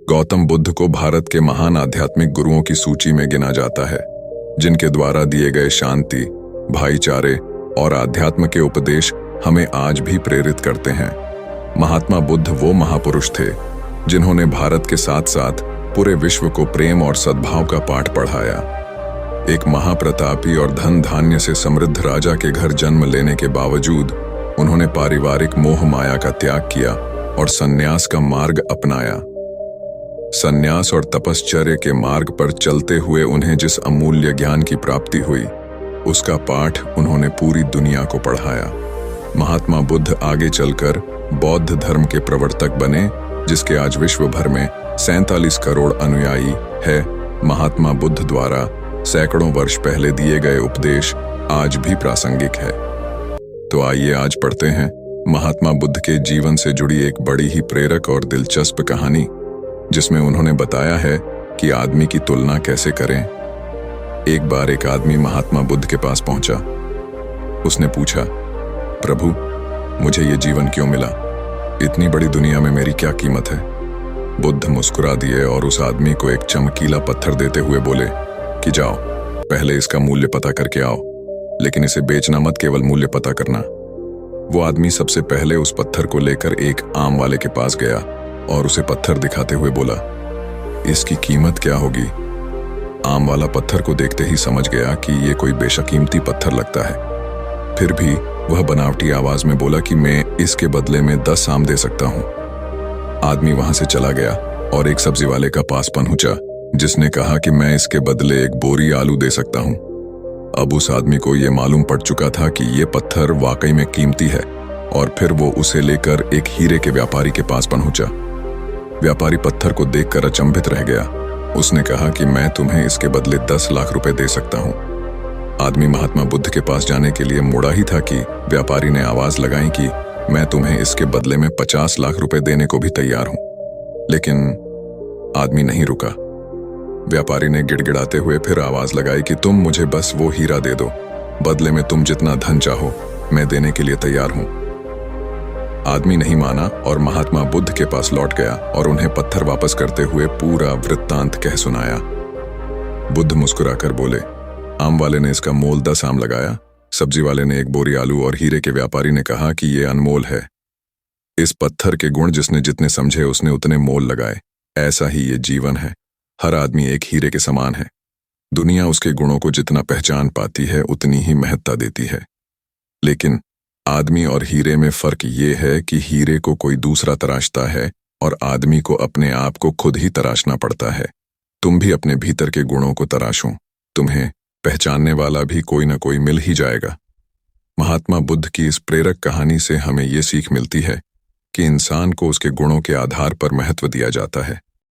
गौतम बुद्ध को भारत के महान आध्यात्मिक गुरुओं की सूची में गिना जाता है, जिनके द्वारा दिए गए शांति, भाईचारे और आध्यात्म के उपदेश हमें आज भी प्रेरित करते हैं। महात्मा बुद्ध वो महापुरुष थे जिन्होंने भारत के साथ साथ पूरे विश्व को प्रेम और सद्भाव का पाठ पढ़ाया। एक महाप्रतापी और धन धान्य से समृद्ध राजा के घर जन्म लेने के बावजूद उन्होंने पारिवारिक मोह माया का त्याग किया और सन्यास का मार्ग अपनाया। सन्यास और तपश्चर्य के मार्ग पर चलते हुए उन्हें जिस अमूल्य ज्ञान की प्राप्ति हुई, उसका पाठ उन्होंने पूरी दुनिया को पढ़ाया। महात्मा बुद्ध आगे चलकर बौद्ध धर्म के प्रवर्तक बने, जिसके आज विश्व भर में 47 करोड़ अनुयायी है। महात्मा बुद्ध द्वारा सैकड़ों वर्ष पहले दिए गए उपदेश आज भी प्रासंगिक है। तो आइए आज पढ़ते हैं महात्मा बुद्ध के जीवन से जुड़ी एक बड़ी ही प्रेरक और दिलचस्प कहानी, जिसमें उन्होंने बताया है कि आदमी की तुलना कैसे करें। एक बार एक आदमी महात्मा बुद्ध के पास पहुंचा। उसने पूछा, प्रभु, मुझे ये जीवन क्यों मिला? इतनी बड़ी दुनिया में मेरी क्या कीमत है? बुद्ध मुस्कुरा दिए और उस आदमी को एक चमकीला पत्थर देते हुए बोले कि जाओ, पहले इसका मूल्य पता करके आओ, लेकिन इसे बेचना मत, केवल मूल्य पता करना। वो आदमी सबसे पहले उस पत्थर को लेकर एक आम वाले के पास गया और उसे पत्थर दिखाते हुए बोला, इसकी कीमत क्या होगी? आम वाला पत्थर को देखते ही समझ गया कि ये कोई बेशकीमती पत्थर लगता है। फिर भी वह बनावटी आवाज में बोला कि मैं इसके बदले में 10 आम दे सकता हूं। आदमी वहां से चला गया और एक सब्जी वाले का पास पहुंचा, जिसने कहा कि मैं इसके बदले एक बोरी आलू दे सकता हूं। अब उस आदमी को यह मालूम पड़ चुका था कि यह पत्थर वाकई में कीमती है, और फिर वो उसे लेकर एक हीरे के व्यापारी के पास पहुंचा। व्यापारी पत्थर को देखकर अचंभित रह गया। उसने कहा कि मैं तुम्हें इसके बदले 10 लाख रुपए दे सकता हूं। आदमी महात्मा बुद्ध के पास जाने के लिए मुड़ा ही था कि व्यापारी ने आवाज लगाई कि मैं तुम्हें इसके बदले में 50 लाख रुपए देने को भी तैयार हूं। लेकिन आदमी नहीं रुका। व्यापारी ने गिड़गिड़ाते हुए फिर आवाज लगाई कि तुम मुझे बस वो हीरा दे दो, बदले में तुम जितना धन चाहो मैं देने के लिए तैयार हूं। आदमी नहीं माना और महात्मा बुद्ध के पास लौट गया और उन्हें पत्थर वापस करते हुए पूरा वृत्तांत कह सुनाया। बुद्ध मुस्कुराकर बोले, आम वाले ने इसका मोल 10 आम लगाया, सब्जी वाले ने एक बोरी आलू और हीरे के व्यापारी ने कहा कि यह अनमोल है। इस पत्थर के गुण जिसने जितने समझे उसने उतने मोल लगाए। ऐसा ही ये जीवन है। हर आदमी एक हीरे के समान है। दुनिया उसके गुणों को जितना पहचान पाती है उतनी ही महत्ता देती है। लेकिन आदमी और हीरे में फर्क ये है कि हीरे को कोई दूसरा तराशता है और आदमी को अपने आप को खुद ही तराशना पड़ता है। तुम भी अपने भीतर के गुणों को तराशो, तुम्हें पहचानने वाला भी कोई ना कोई मिल ही जाएगा। महात्मा बुद्ध की इस प्रेरक कहानी से हमें ये सीख मिलती है कि इंसान को उसके गुणों के आधार पर महत्व दिया जाता है।